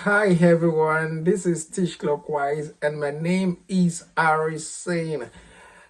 Hi everyone, this is Tish Clockwise and my name is Arisane.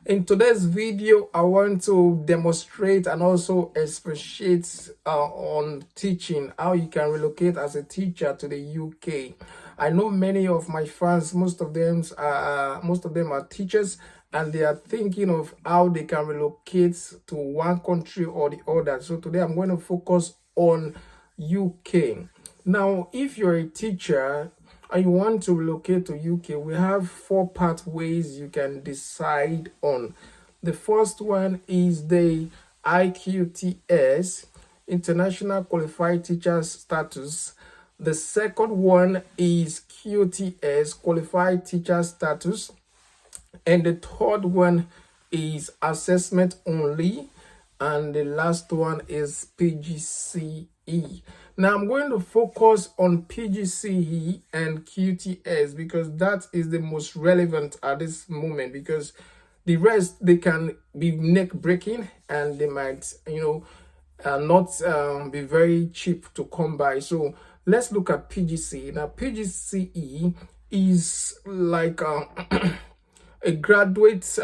In today's video, I want to demonstrate and also expatiate on teaching, how you can relocate as a teacher to the UK. I know many of my fans, most of them are teachers, and they are thinking of how they can relocate to one country or the other. So today I'm going to focus on UK. Now, if you're a teacher and you want to relocate to UK, we have four pathways you can decide on. The first one is the IQTS, International Qualified Teacher Status. The second one is QTS, Qualified Teacher Status. And the third one is assessment only. And the last one is PGCE. Now I'm going to focus on PGCE and QTS because that is the most relevant at this moment, because the rest, they can be neck breaking and they might not be very cheap to come by. So let's look at PGCE. Now PGCE is like a graduate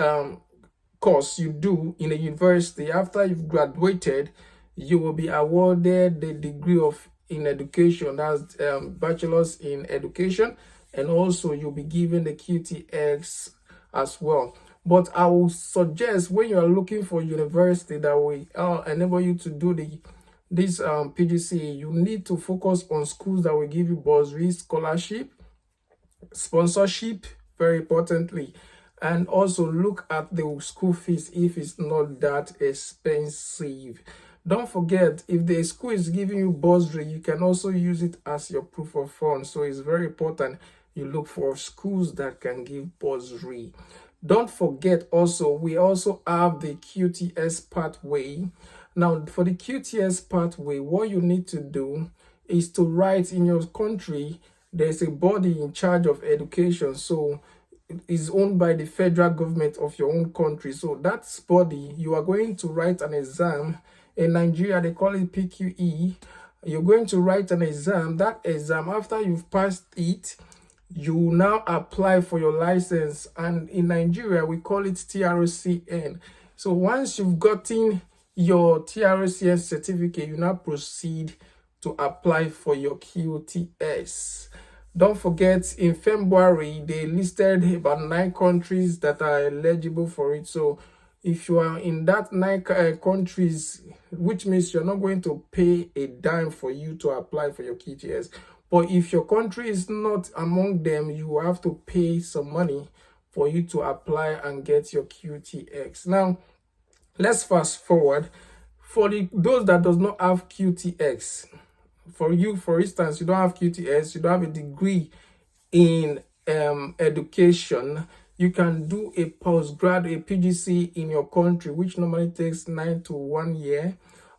course you do in a university. After you've graduated, you will be awarded the degree of in education, that's bachelor's in education, and also you'll be given the QTX as well. But I will suggest, when you are looking for university that will enable you to do this PGCE, you need to focus on schools that will give you bursary, scholarship, sponsorship, very importantly, and also look at the school fees if it's not that expensive. Don't forget, if the school is giving you bursary, you can also use it as your proof of funds. So it's very important you look for schools that can give bursary. Don't forget also, we also have the QTS pathway. Now for the QTS pathway, what you need to do is to write in your country. There's a body in charge of education, so it is owned by the federal government of your own country. So that body, you are going to write an exam. In Nigeria, they call it PQE. You're going to write an exam. That exam, after you've passed it, you now apply for your license. And in Nigeria, we call it TRCN. So once you've gotten your TRCN certificate, you now proceed to apply for your QTS. Don't forget, in February, they listed about 9 countries that are eligible for it. So if you are in that 9 countries, which means you're not going to pay a dime for you to apply for your QTS. But if your country is not among them, you have to pay some money for you to apply and get your QTX. Now, let's fast forward. For those that does not have QTX, for you, for instance, you don't have QTS, you don't have a degree in education, you can do a postgraduate, a PGC in your country, which normally takes 9 to 1 year.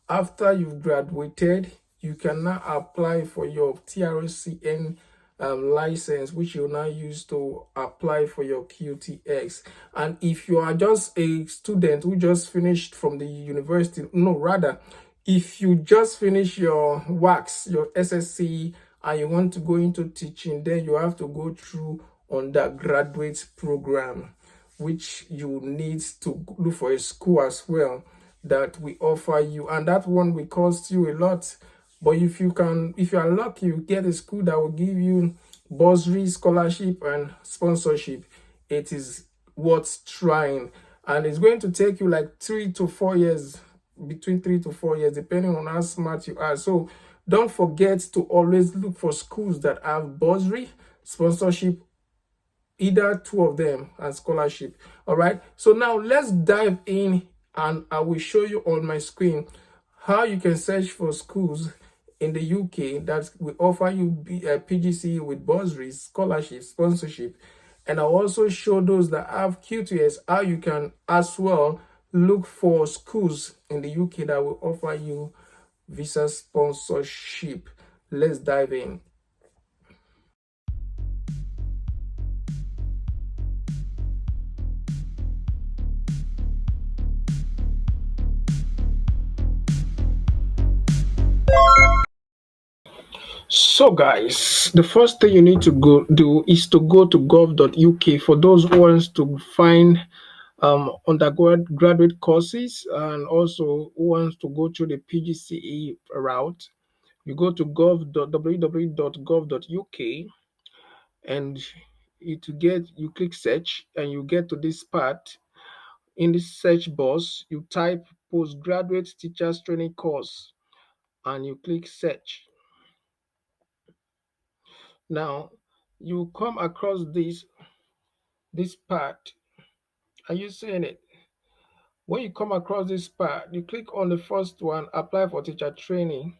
After you've graduated, you can now apply for your TRCN license, which you now use to apply for your QTX. And if you are just a student who just finished from the university, no, rather, if you just finish your WAX, your SSC, and you want to go into teaching, then you have to go through undergraduate program, which you need to look for a school as well that we offer you, and that one will cost you a lot. But if you are lucky, you get a school that will give you bursary, scholarship, and sponsorship. It is worth trying, and it's going to take you like 3 to 4 years, between 3 to 4 years, depending on how smart you are. So don't forget to always look for schools that have bursary, sponsorship, either 2 of them, and scholarship. All right, so now let's dive in, and I will show you on my screen how you can search for schools in the UK that will offer you PGCE with bursaries, scholarship, sponsorship. And I'll also show those that have QTS how you can as well look for schools in the UK that will offer you visa sponsorship. Let's dive in. So, guys, the first thing you need to go do is to go to gov.uk for those who wants to find undergraduate courses and also who wants to go through the PGCE route. You go to www.gov.uk and you click search and you get to this part. In this search box, you type postgraduate teachers training course and you click search. Now you come across this part. Are you seeing it? When you come across this part, you click on the first one, apply for teacher training.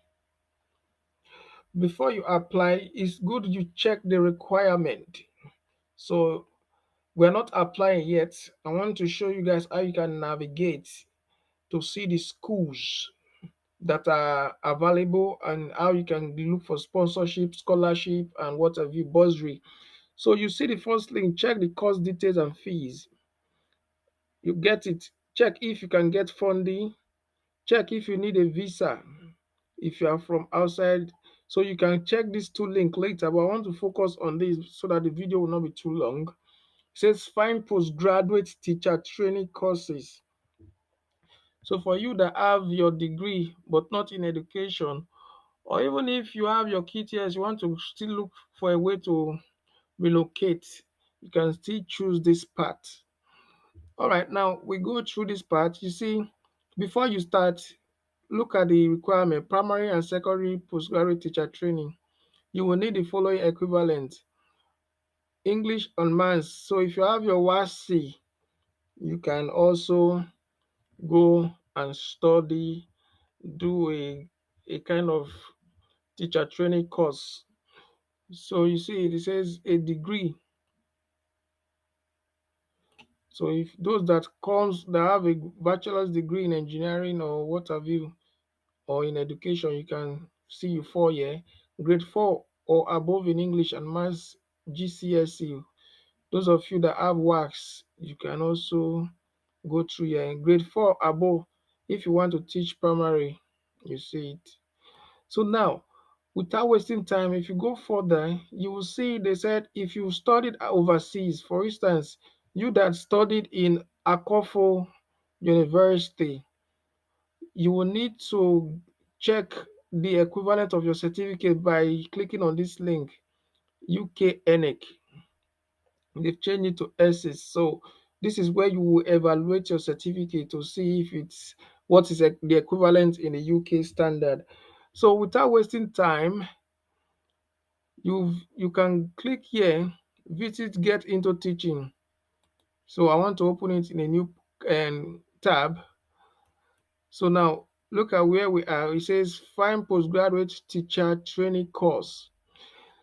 Before you apply, it's good you check the requirement. So we're not applying yet. I want to show you guys how you can navigate to see the schools that are available and how you can look for sponsorship, scholarship, and what have you, bursary. So you see the first link, check the course details and fees. You get it. Check if you can get funding. Check if you need a visa if you are from outside. So you can check these two links later, but I want to focus on this so that the video will not be too long. It says find postgraduate teacher training courses. So for you that have your degree but not in education, or even if you have your KTS, you want to still look for a way to relocate, you can still choose this path. All right, now we go through this part. You see, before you start, look at the requirement: primary and secondary postgraduate teacher training. You will need the following equivalent: English and maths. So if you have your WASC, you can also go and study, do a kind of teacher training course. So you see, it says a degree. So if those that have a bachelor's degree in engineering or what have you, or in education, you can see you 4 year, grade 4 or above in English and maths GCSE. Those of you that have WACS, you can also go through here. Grade 4 above, if you want to teach primary, you see it. So now, without wasting time, if you go further, you will see they said if you studied overseas, for instance, you that studied in Akofo University, you will need to check the equivalent of your certificate by clicking on this link, UKNEC. They've changed it to SS. So this is where you will evaluate your certificate to see if it's what is the equivalent in the UK standard. So without wasting time, you can click here, visit get into teaching. So I want to open it in a new tab. So now look at where we are. It says find postgraduate teacher training course.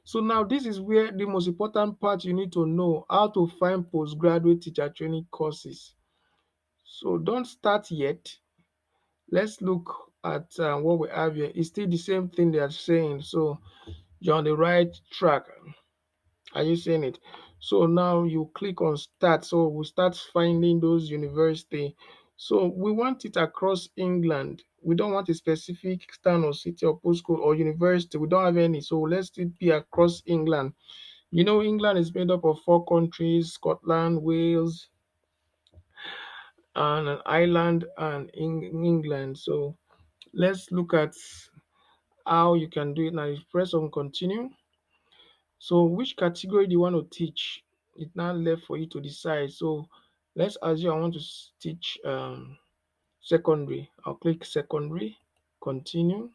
So now this is where the most important part you need to know: how to find postgraduate teacher training courses. So don't start yet. Let's look at what we have here. It's still the same thing they are saying. So you're on the right track. Are you seeing it? So now you click on start. So we start finding those university. So we want it across England. We don't want a specific town or city or postcode or university. We don't have any. So let's it be across England. You know, England is made up of 4 countries: Scotland, Wales, and an island, and England. So let's look at how you can do it. Now you press on continue. So which category do you want to teach? It's now left for you to decide. So let's assume I want to teach secondary. I'll click secondary, continue.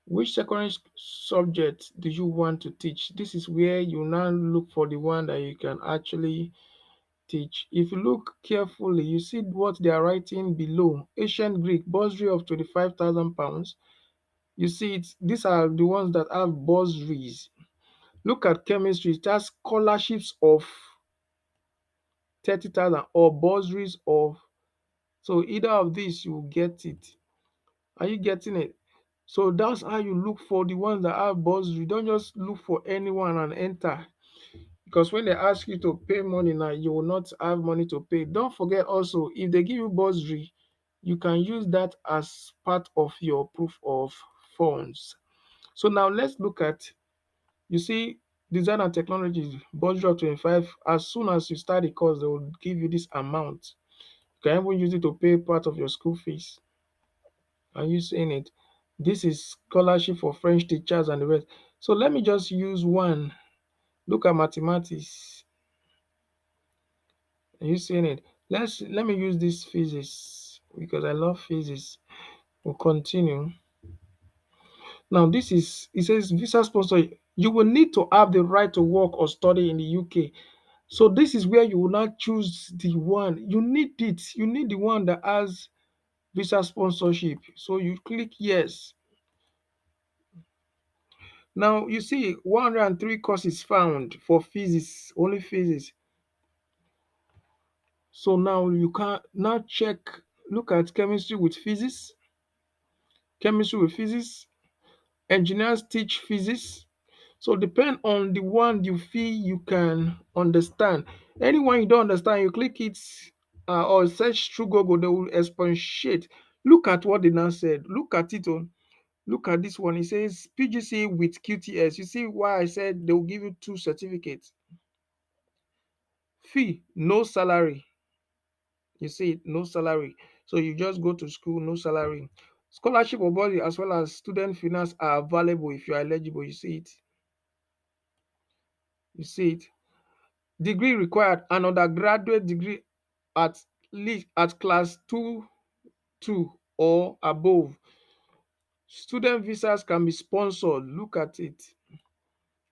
Which secondary subject do you want to teach? This is where you now look for the one that you can actually teach. If you look carefully, you see what they are writing below: ancient Greek, bursary of £25,000. You see it, these are the ones that have bursaries. Look at chemistry, it has scholarships of 30,000 or bursaries of, so either of these you will get it. Are you getting it? So that's how you look for the ones that have bursary. Don't just look for anyone and enter, because when they ask you to pay money now, you will not have money to pay. Don't forget also, if they give you bursary, you can use that as part of your proof of funds. So now let's look at, you see, design and technology budget of 25. As soon as you start the course, they will give you this amount. You can even use it to pay part of your school fees. Are you seeing it? This is scholarship for French teachers and the rest. So let me just use one. Look at mathematics. Are you seeing it? Let me use this physics because I love physics. We'll continue. Now this is, it says visa sponsor. You will need to have the right to work or study in the UK. So this is where you will not choose the one. You need it. You need the one that has visa sponsorship. So you click yes. Now you see 103 courses found for physics, only physics. So now you can now check, look at chemistry with physics, engineers teach physics. So depend on the one you feel you can understand. Anyone you don't understand, you click it or search through Google, they will expatiate. Look at what they now said. Look at it on. Look at this one. It says PGCE with QTS. You see why I said they will give you two certificates. Fee, no salary. You see, no salary. So you just go to school, no salary. Scholarship or body as well as student finance are available if you are eligible. You see it. You see it. Degree required, an undergraduate degree at least at class 2 or above. Student visas can be sponsored. Look at it.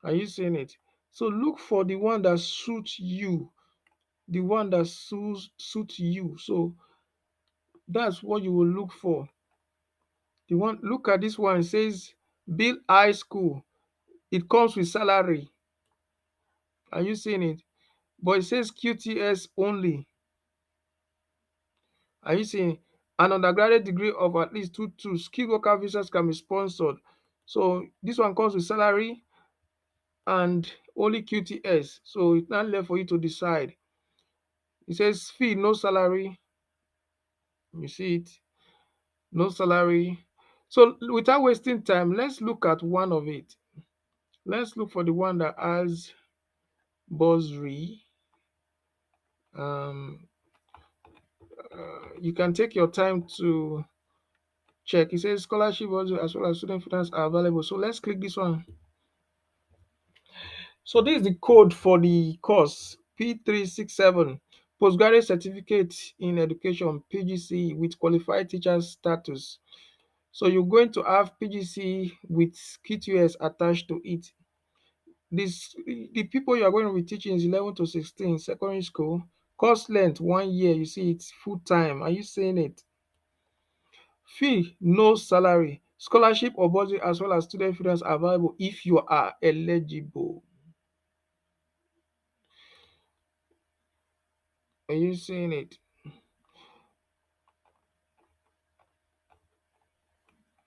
Are you seeing it? So look for the one that suits you. The one that suits you. So that's what you will look for. The one, look at this one. It says Bill High School. It comes with salary. Are you seeing it? But it says QTS only. Are you seeing an undergraduate degree of at least two skilled worker visas can be sponsored? So this one comes with salary and only QTS. So it's not left for you to decide. It says fee, no salary. You see it, no salary. So without wasting time, let's look at one of it. Let's look for the one that has bursary. Um, you can take your time to check. It says scholarship also as well as student finance are available. So let's click this one. So this is the code for the course P367, postgraduate certificate in education PGCE with qualified teacher status. So you're going to have PGCE with QTS attached to it. This, the people you are going to be teaching is 11 to 16 secondary school. Course length 1 year. You see it's full time. Are you seeing it? Fee, no salary. Scholarship or budget as well as student finance are available if you are eligible. Are you seeing it?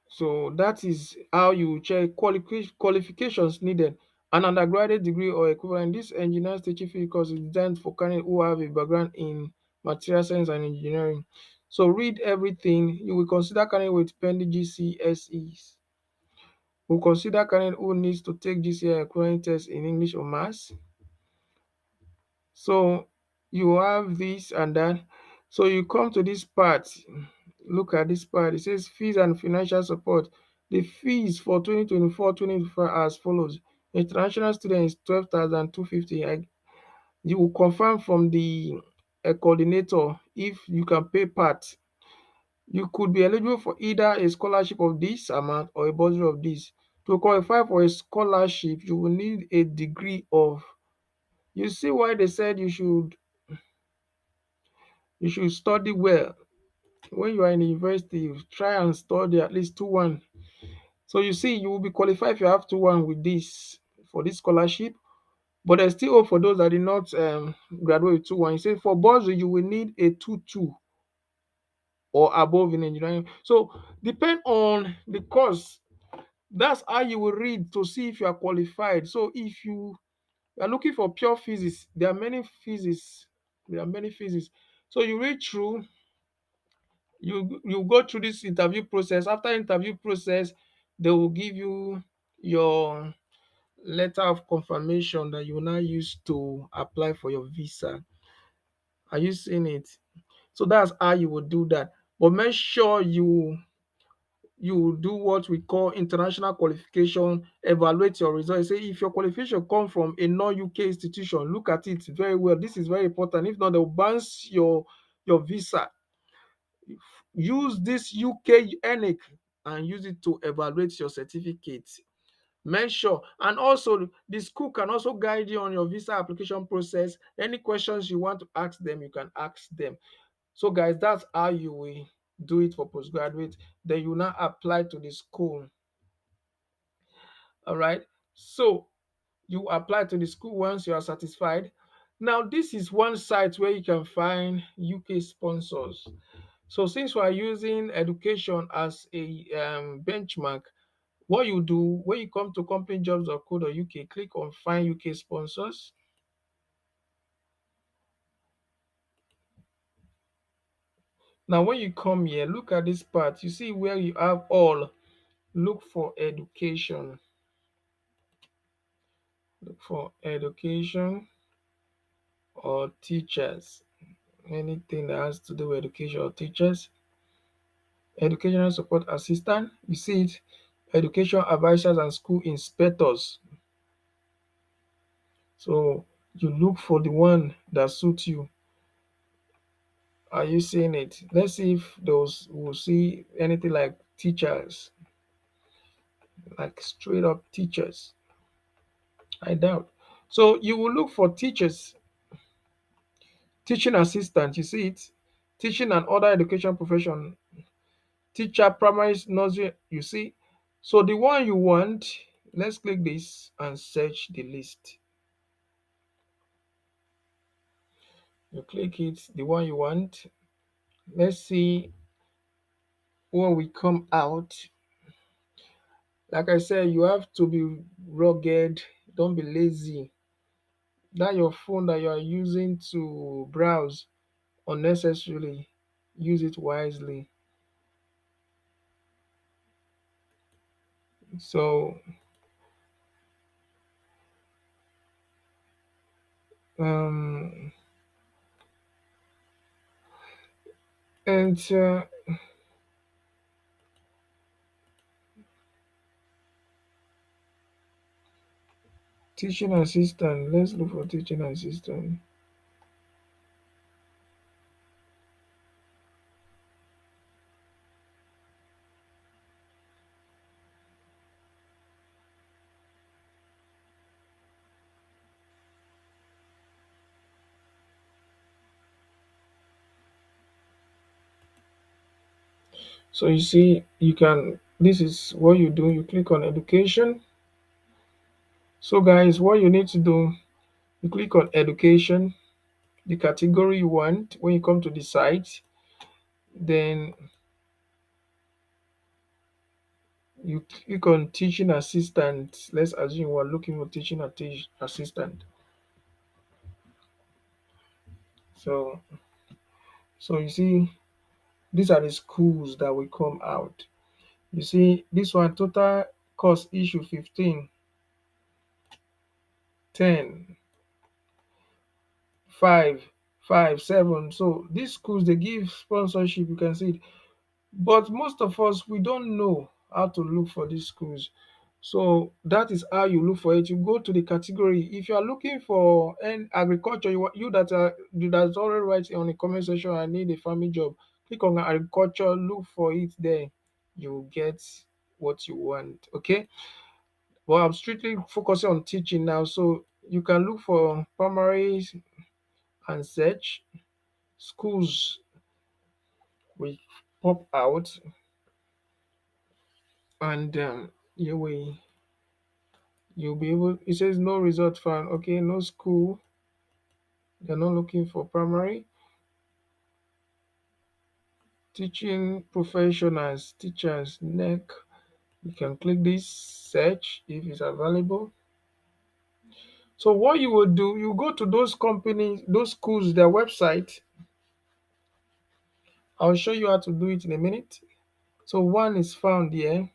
So that is how you check qualifications needed. An undergraduate degree or equivalent. This engineers teaching field course is designed for candidates who have a background in material science and engineering. So read everything. You will consider candidate with pending GCSEs. We'll consider candidate who needs to take GCSE equivalent test in English or Maths. So you have this and that. So you come to this part. Look at this part. It says fees and financial support. The fees for 2024-2025 are as follows. International student is 12,250. You will confirm from the coordinator if you can pay part. You could be eligible for either a scholarship of this amount or a bursary of this. To qualify for a scholarship, you will need a degree of. You see why they said you should study well. When you are in the university, you try and study at least 2-1. So you see, you will be qualified if you have 2-1 with this for this scholarship. But there's still hope for those that did not graduate with 2-1. You say for bursary, you will need a 2-2 or above in engineering. So depend on the course. That's how you will read to see if you are qualified. So if you are looking for pure physics, there are many physics. There are many physics. So you read through, you go through this interview process. After interview process, they will give you your letter of confirmation that you will now use to apply for your visa. Are you seeing it? So that's how you will do that. But make sure you do what we call international qualification, evaluate your results. Say if your qualification come from a non-UK institution, look at it very well. This is very important. If not, they'll bounce your visa. Use this UK ENIC and use it to evaluate your certificate. Make sure, and also the school can also guide you on your visa application process. Any questions you want to ask them, you can ask them. So guys, that's how you will do it for postgraduate. Then you now apply to the school. All right. So you apply to the school once you are satisfied. Now, this is one site where you can find UK sponsors. So since we are using education as a benchmark, what you do when you come to companyjobs.co.uk, click on find UK sponsors. Now, when you come here, look at this part. You see where you have all. Look for education. Look for education or teachers. Anything that has to do with education or teachers. Educational support assistant. You see it. Education advisors and school inspectors. So you look for the one that suits you. Are you seeing it? Let's see if those will see anything like teachers, like straight up teachers. I doubt. So you will look for teachers, teaching assistant. You see it? Teaching and other education profession, teacher, primary, nursery. You see? So the one you want, let's click this and search the list. You click it, the one you want. Let's see what will come out. Like I said, you have to be rugged. Don't be lazy. That your phone that you are using to browse unnecessarily, use it wisely. So um and teaching assistant, let's look for teaching assistant. So you see, you can, this is what you do. You click on education. So guys, what you need to do, you click on education, the category you want. When you come to the site, then you click on teaching assistant. Let's assume we're looking for teaching assistant. So you see, these are the schools that will come out. You see, this one total cost issue 15, 10, 5, 5, 7. So these schools they give sponsorship, you can see it. But most of us we don't know how to look for these schools. So that is how you look for it. You go to the category. If you are looking for an agriculture, you that are you that's already write on the comment section, I need a farming job. Click on agriculture, look for it there. You will get what you want. Okay. But I'm strictly focusing on teaching now. So you can look for primary and search. Schools will pop out and you'll be able, it says no result found. Okay, no school. They're not looking for primary. Teaching professionals, teachers, neck. You can click this search if it's available. So what you will do, you go to those companies, those schools, their website. I'll show you how to do it in a minute. So one is found here.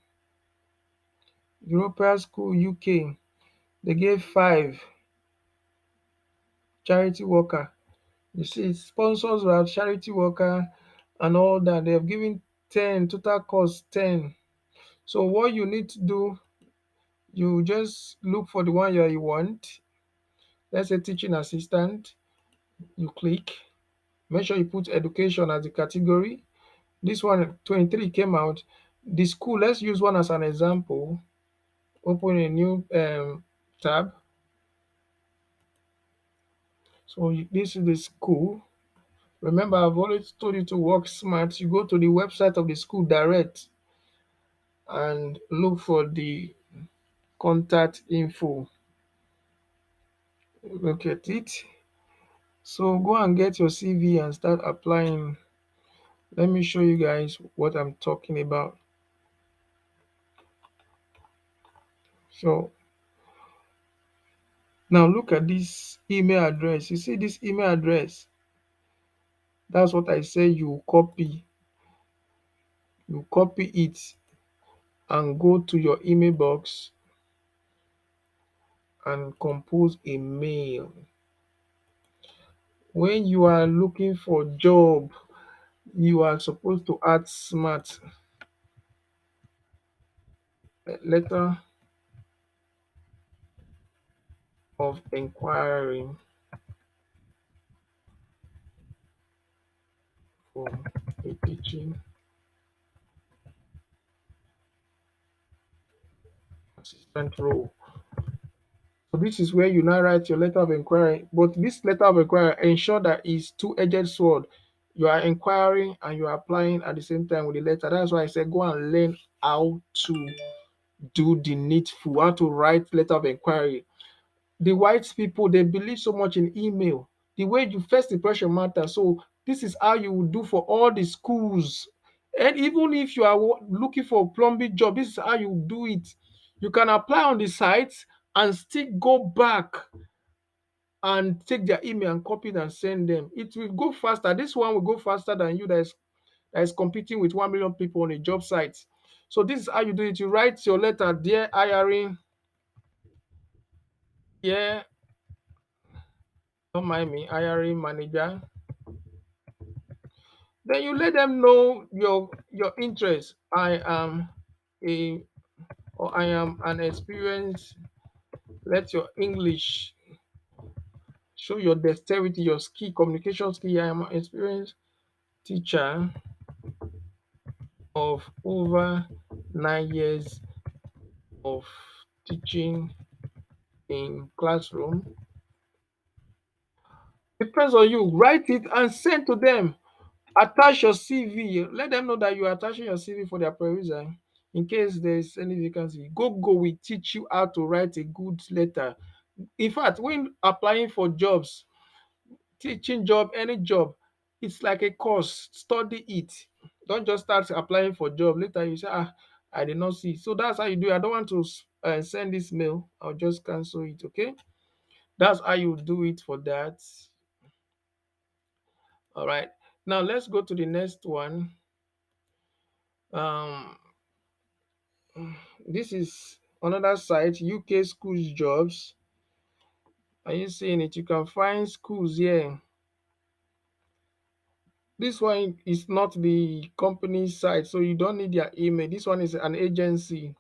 European School UK, they gave 5 charity worker. You see, sponsors are charity worker and all that. They have given 10, total cost 10. So what you need to do, you just look for the one you want. Let's say teaching assistant, you click. Make sure you put education as the category. This one 23 came out. The school, let's use one as an example. Open a new tab. So this is the school. Remember, I've always told you to work smart. You go to the website of the school direct and look for the contact info. Look at it. So go and get your CV and start applying. Let me show you guys what I'm talking about. So now look at this email address. You see this email address? That's what I say you copy. You copy it and go to your email box and compose a mail. When you are looking for job, you are supposed to add smart letter of inquiry for a teaching assistant role. So this is where you now write your letter of inquiry. But this letter of inquiry ensure that it's two-edged sword. You are inquiring and you are applying at the same time with the letter. That's why I said go and learn how to do the needful, how to write letter of inquiry. The white people, they believe so much in email. The way you first impression matters. So this is how you will do for all the schools. And even if you are looking for a plumbing job, this is how you do it. You can apply on the site and still go back and take their email and copy it and send them. It will go faster. This one will go faster than you that is competing with 1 million people on a job site. So this is how you do it. You write your letter, dear hiring, dear, don't mind me, hiring manager. Then you let them know your interest. A I am an experienced. Let your English show your dexterity, your skill, communication skill. I am an experienced teacher of over 9 years of teaching in classroom. Depends on you. Write it and send to them. Attach your CV. Let them know that you are attaching your CV for their perusal. In case there is any vacancy, go will teach you how to write a good letter. In fact, when applying for jobs, teaching job, any job, it's like a course. Study it. Don't just start applying for job. Later you say, I did not see. So that's how you do it. I don't want to send this mail. I'll just cancel it. Okay. That's how you do it for that. All right. Now let's go to the next one. Um, this is another site, UK schools jobs. Are you seeing it? You can find schools here. This one is not the company site, so you don't need their email. This one is an agency.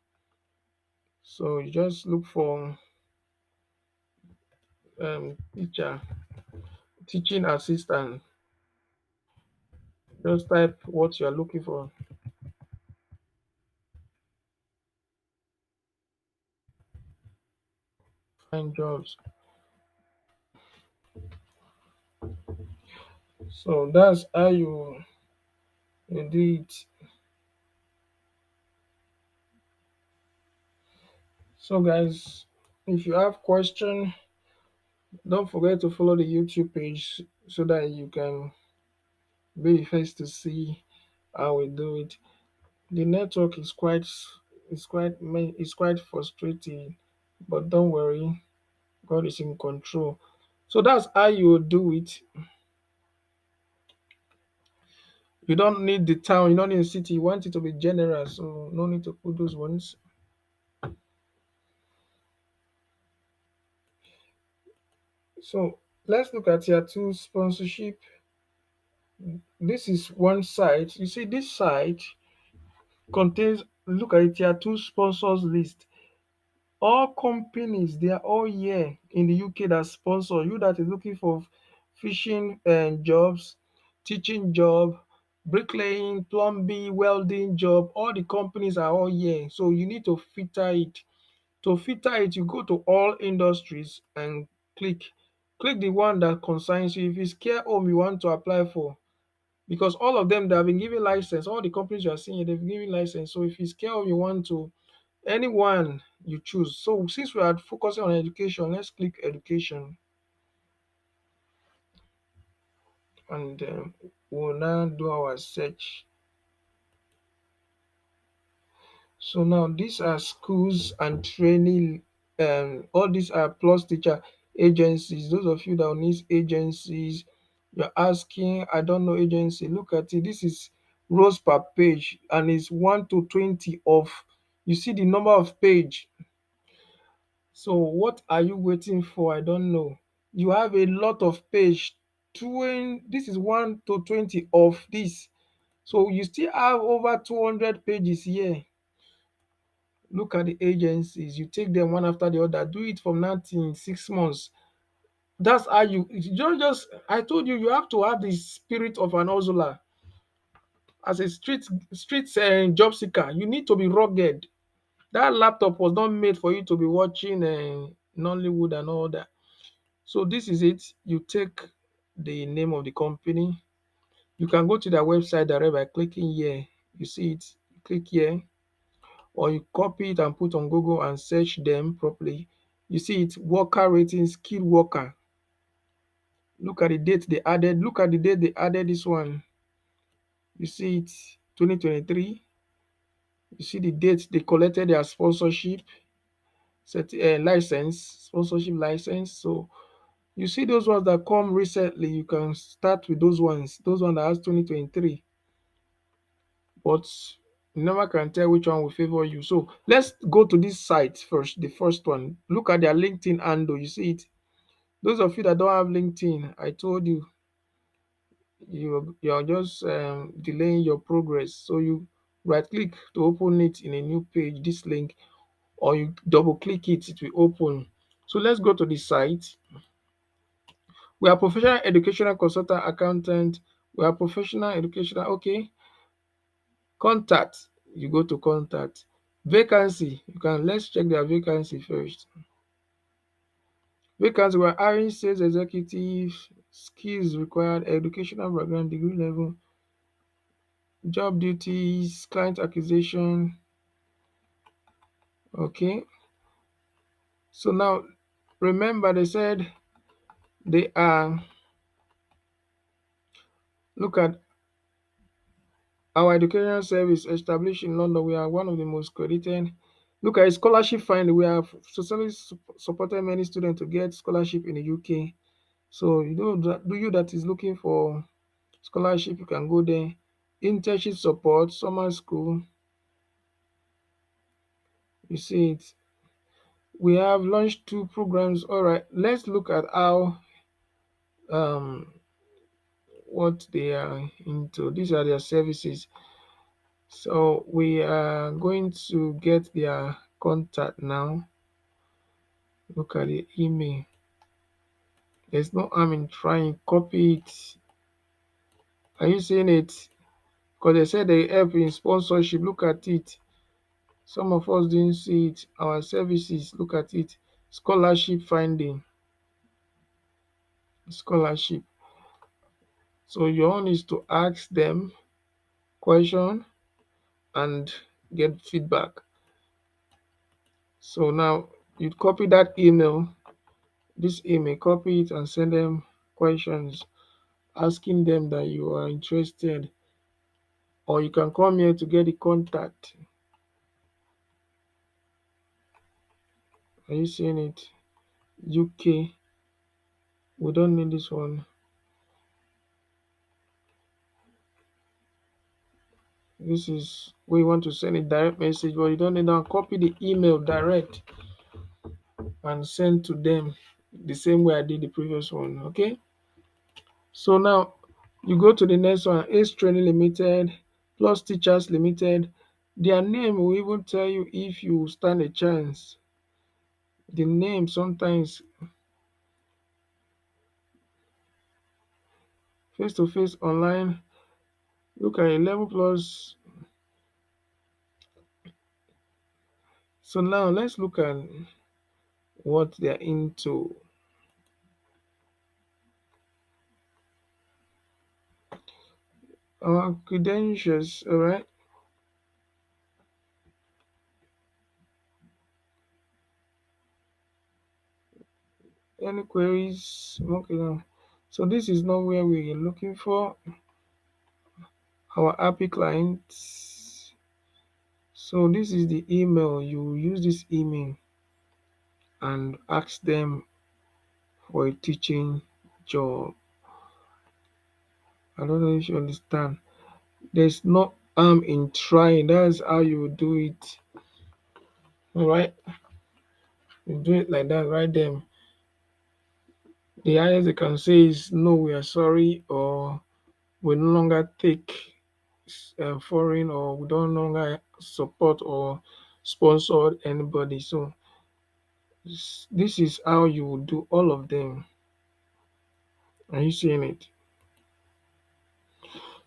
So you just look for teacher, teaching assistant. Just type what you're looking for. Find jobs. So that's how you do it. So guys, if you have question, don't forget to follow the YouTube page so that you can be the first to see how we do it. The network is quite frustrating, but don't worry, God is in control. So that's how you do it. You don't need the town, you don't need the city. You want it to be general, so no need to put those ones. So let's look at tier two sponsorship. This is one site. You see, this site contains, look at it, tier two sponsors list. All companies, they are all here in the UK that sponsor you, that is looking for fishing jobs, teaching job, bricklaying, plumbing, welding job. All the companies are all here. So you need to filter it. To filter it, you go to all industries and click. Click the one that concerns you. If it's care home you want to apply for, because all of them, they have been given license. All the companies you are seeing, they've been given license. So if it's care home you want to, anyone you choose. So since we are focusing on education, let's click education, and we'll now do our search. So now these are schools and training. All these are plus teacher agencies. Those of you that need agencies, you're asking, I don't know agency. Look at it. This is rows per page, and it's 1 to 20 of. You see the number of page. So what are you waiting for? I don't know. You have a lot of page. 20, this is 1 to 20 of this. So you still have over 200 pages here. Look at the agencies. You take them one after the other. Do it from now till 6 months. That's how you don't just. I told you, you have to have the spirit of an hustler. As a street job seeker, you need to be rugged. That laptop was not made for you to be watching Nollywood and all that. So this is it. You take the name of the company. You can go to their website direct by clicking here. You see it. You click here, or you copy it and put on Google and search them properly. You see it. Worker rating, skilled worker. Look at the date they added. Look at the date they added this one. You see it. 2023. You see the date they collected their sponsorship license, sponsorship license. So you see those ones that come recently, you can start with those ones. Those ones that has 2023. But you never can tell which one will favor you. So let's go to this site first. The first one. Look at their LinkedIn handle. You see it. Those of you that don't have LinkedIn, I told you, you're just delaying your progress. So you right click to open it in a new page, this link, or you double click it, it will open. So let's go to the site. We are professional educational consultant accountant. We are professional educational. Okay. Contact. You go to contact. Vacancy. Let's check their vacancy first. Vacancy, we're hiring sales executive, skills required, educational background, degree level, job duties, client acquisition. Okay. So now remember they said they are, look at our educational service established in London. We are one of the most credited. Look at scholarship find. We have socially supported many students to get scholarship in the UK. So you know that, do you that is looking for scholarship, you can go there. Internship support, summer school. You see it. We have launched 2 programs. All right, let's look at how um what they are into. These are their services. So we are going to get their contact now. Look at the email. There's no harm in trying. Copy it. Are you seeing it? Because they said they help in sponsorship. Look at it. Some of us didn't see it. Our services, look at it. Scholarship finding. Scholarship. So your own is to ask them question and get feedback. So now you copy that email, this email, copy it and send them questions, asking them that you are interested, or you can come here to get the contact. Are you seeing it? UK. We don't need this one. This is where you want to send a direct message, but you don't need to copy the email direct and send to them. the same way I did the previous one. Okay. So now you go to the next one, Ace Training Limited, Plus Teachers Limited. Their name will even tell you if you stand a chance. The name sometimes face to face online. Look at 11 plus. So now let's look at what they're into. Our credentials, all right. Any queries? Okay, now. So this is not where we're looking for our happy clients. So this is the email. You use this email and ask them for a teaching job. I don't know if you understand. There's no harm in trying. That's how you do it. All right. You do it like that, right there. The highest they can say is no, we are sorry, or we no longer take foreign, or we don't longer support or sponsor anybody. So this is how you would do all of them. Are you seeing it?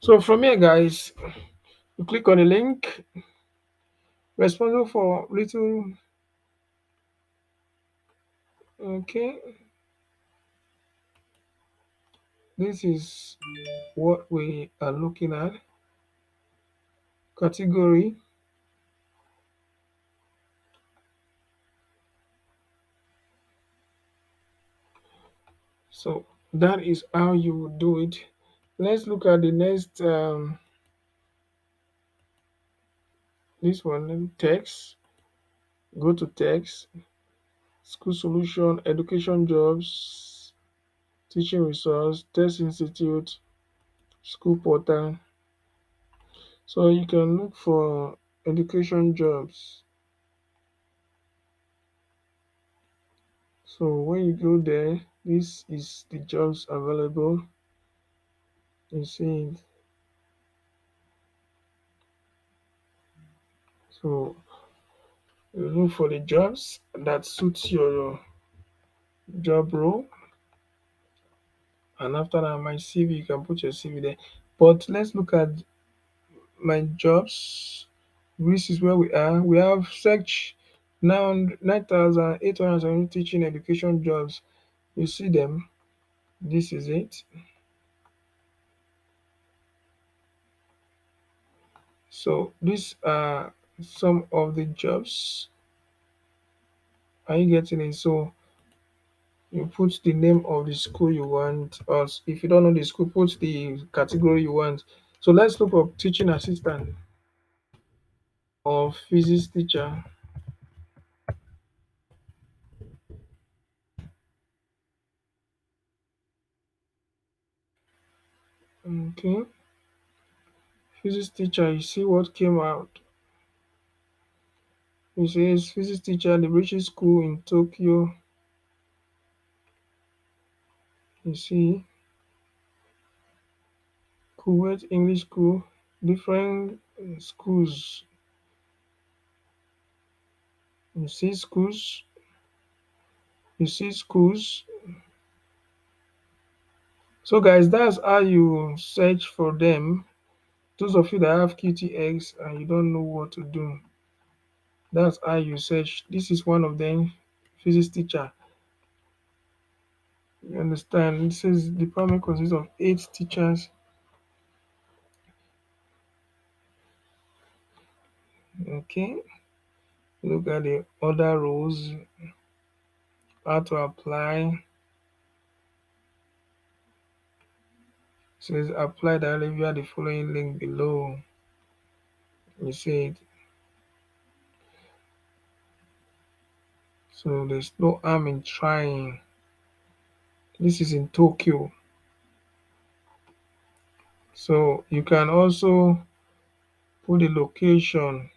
So from here, guys, you click on the link. Responsible for little. Okay, this is what we are looking at. Category. So that is how you would do it. Let's look at the next. This one, text. Go to text. School solution, education jobs, teaching resource, test institute, school portal. So you can look for education jobs. So when you go there, this is the jobs available. You see it. So you look for the jobs that suits your job role. And after that, my CV, you can put your CV there. But let's look at my jobs. This is where we are. We have search now 9,870 teaching education jobs. You see them. This is it. So these are some of the jobs. Are you getting it? So you put the name of the school you want, or if you don't know the school, put the category you want. So let's look up teaching assistant or physics teacher. Okay, physics teacher. You see what came out. It says physics teacher, the British school in Tokyo. You see, Kuwait English school, different schools. You see schools. You see schools. So guys, that's how you search for them. Those of you that have QTX and you don't know what to do, that's how you search. This is one of them, physics teacher. You understand? This is department consists of 8 teachers. Okay. Look at the other rows, how to apply. Says apply directly via the following link below. You see it. So there's no harm in trying. This is in Tokyo. So you can also put the location.